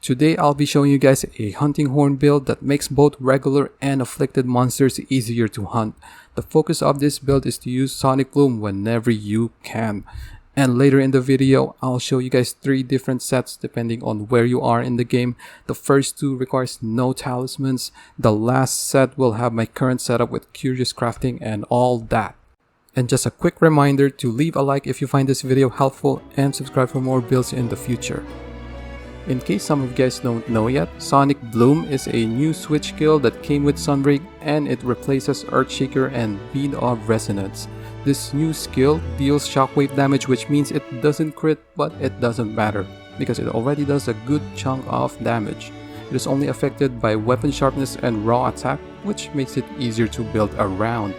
Today I'll be showing you guys a hunting horn build that makes both regular and afflicted monsters easier to hunt. The focus of this build is to use Sonic Bloom whenever you can. And later in the video, I'll show you guys 3 different sets depending on where you are in the game. The first 2 requires no talismans. The last set will have my current setup with curious crafting and all that. And just a quick reminder to leave a like if you find this video helpful and subscribe for more builds in the future. In case some of you guys don't know yet, Sonic Bloom is a new switch skill that came with Sunbreak and it replaces Earthshaker and Bead of Resonance. This new skill deals shockwave damage, which means it doesn't crit, but it doesn't matter because it already does a good chunk of damage. It is only affected by weapon sharpness and raw attack, which makes it easier to build around.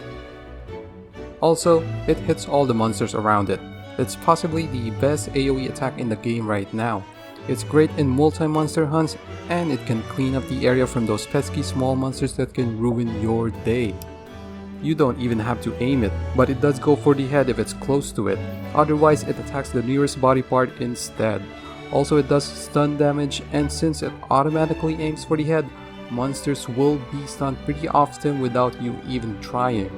Also, it hits all the monsters around it. It's possibly the best AoE attack in the game right now. It's great in multi-monster hunts, and it can clean up the area from those pesky small monsters that can ruin your day. You don't even have to aim it, but it does go for the head if it's close to it. Otherwise, it attacks the nearest body part instead. Also, it does stun damage, and since it automatically aims for the head, monsters will be stunned pretty often without you even trying.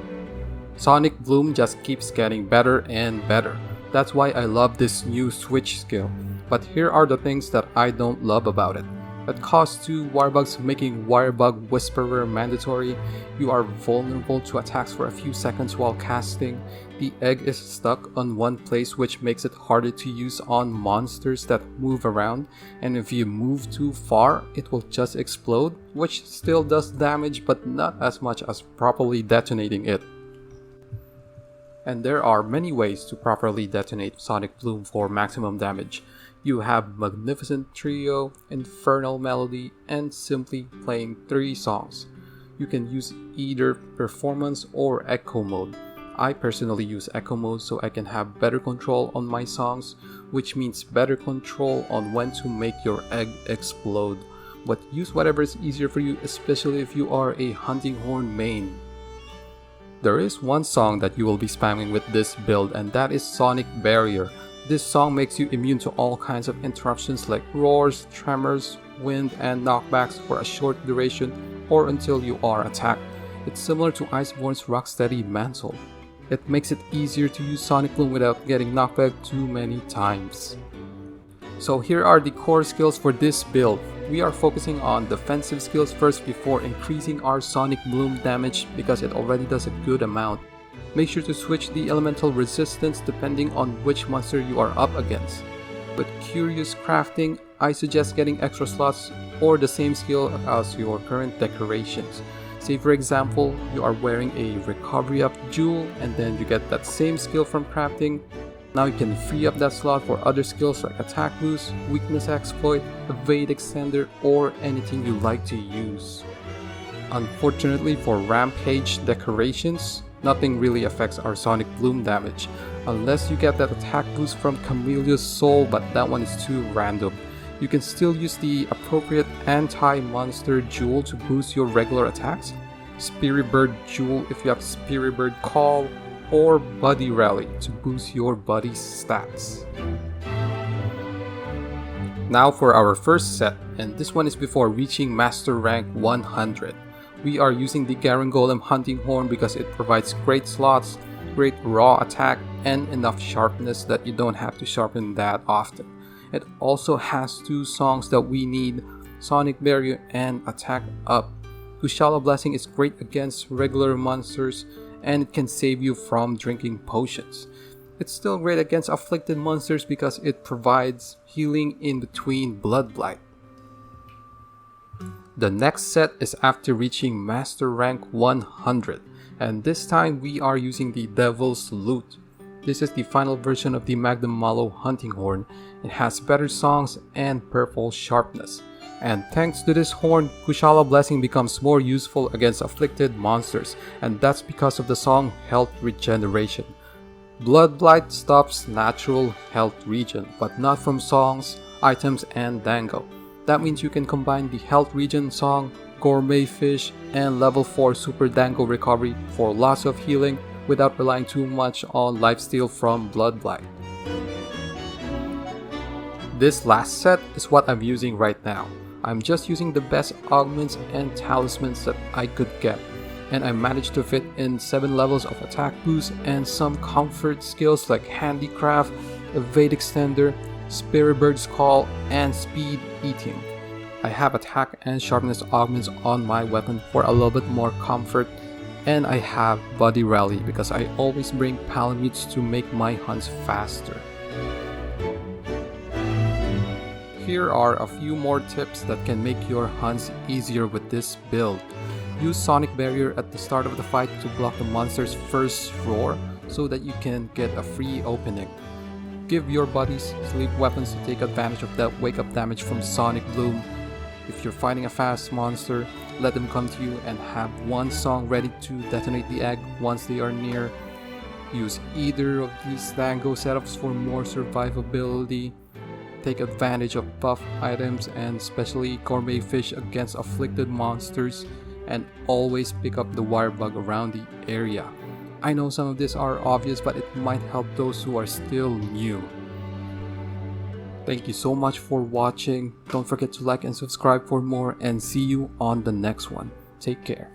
Sonic Bloom just keeps getting better and better. That's why I love this new switch skill. But here are the things that I don't love about it. It costs 2 wirebugs, making Wirebug Whisperer mandatory. You are vulnerable to attacks for a few seconds while casting. The egg is stuck on one place, which makes it harder to use on monsters that move around. And if you move too far, it will just explode, which still does damage but not as much as properly detonating it. And there are many ways to properly detonate Sonic Bloom for maximum damage. You have Magnificent Trio, Infernal Melody, and simply playing 3 songs. You can use either Performance or Echo mode. I personally use Echo mode so I can have better control on my songs, which means better control on when to make your egg explode. But use whatever is easier for you, especially if you are a hunting horn main. There is one song that you will be spamming with this build, and that is Sonic Barrier. This song makes you immune to all kinds of interruptions like roars, tremors, wind, and knockbacks for a short duration or until you are attacked. It's similar to Iceborne's Rocksteady Mantle. It makes it easier to use Sonic Bloom without getting knocked back too many times. So here are the core skills for this build. We are focusing on defensive skills first before increasing our Sonic Bloom damage because it already does a good amount. Make sure to switch the elemental resistance depending on which monster you are up against. With curious crafting, I suggest getting extra slots or the same skill as your current decorations. Say for example, you are wearing a recovery up jewel and then you get that same skill from crafting. Now you can free up that slot for other skills like attack boost, weakness exploit, evade extender, or anything you like to use. Unfortunately for rampage decorations, nothing really affects our Sonic Bloom damage, unless you get that attack boost from Camellia's Soul, but that one is too random. You can still use the appropriate anti-monster jewel to boost your regular attacks, Spirit Bird jewel if you have Spirit Bird Call, or Buddy Rally to boost your buddy's stats. Now for our first set, and this one is before reaching Master Rank 100. We are using the Garangolem Hunting Horn because it provides great slots, great raw attack, and enough sharpness that you don't have to sharpen that often. It also has 2 songs that we need, Sonic Barrier and Attack Up. Kushala Blessing is great against regular monsters and it can save you from drinking potions. It's still great against afflicted monsters because it provides healing in between Blood Blight. The next set is after reaching Master Rank 100, and this time we are using the Devil's Loot. This is the final version of the Magnum Malo Hunting Horn. It has better songs and purple sharpness. And thanks to this horn, Kushala Blessing becomes more useful against afflicted monsters, and that's because of the song Health Regeneration. Blood Blight stops natural health regen, but not from songs, items, and Dango. That means you can combine the health regen song, Gourmet Fish, and level 4 Super Dango Recovery for lots of healing without relying too much on lifesteal from Blood Blight. This last set is what I'm using right now. I'm just using the best augments and talismans that I could get, and I managed to fit in 7 levels of attack boost and some comfort skills like Handicraft, Evade Extender, Spirit Bird's Call, and Speed Eating. I have attack and sharpness augments on my weapon for a little bit more comfort, and I have Body Rally because I always bring Palamutes to make my hunts faster. Here are a few more tips that can make your hunts easier with this build. Use Sonic Barrier at the start of the fight to block the monster's first roar so that you can get a free opening. Give your buddies sleep weapons to take advantage of that wake up damage from Sonic Bloom. If you're fighting a fast monster, let them come to you and have one song ready to detonate the egg once they are near. Use either of these Dango setups for more survivability. Take advantage of buff items and especially gourmet fish against afflicted monsters, and always pick up the wire bug around the area. I know some of these are obvious, but it might help those who are still new. Thank you so much for watching. Don't forget to like and subscribe for more, and see you on the next one. Take care.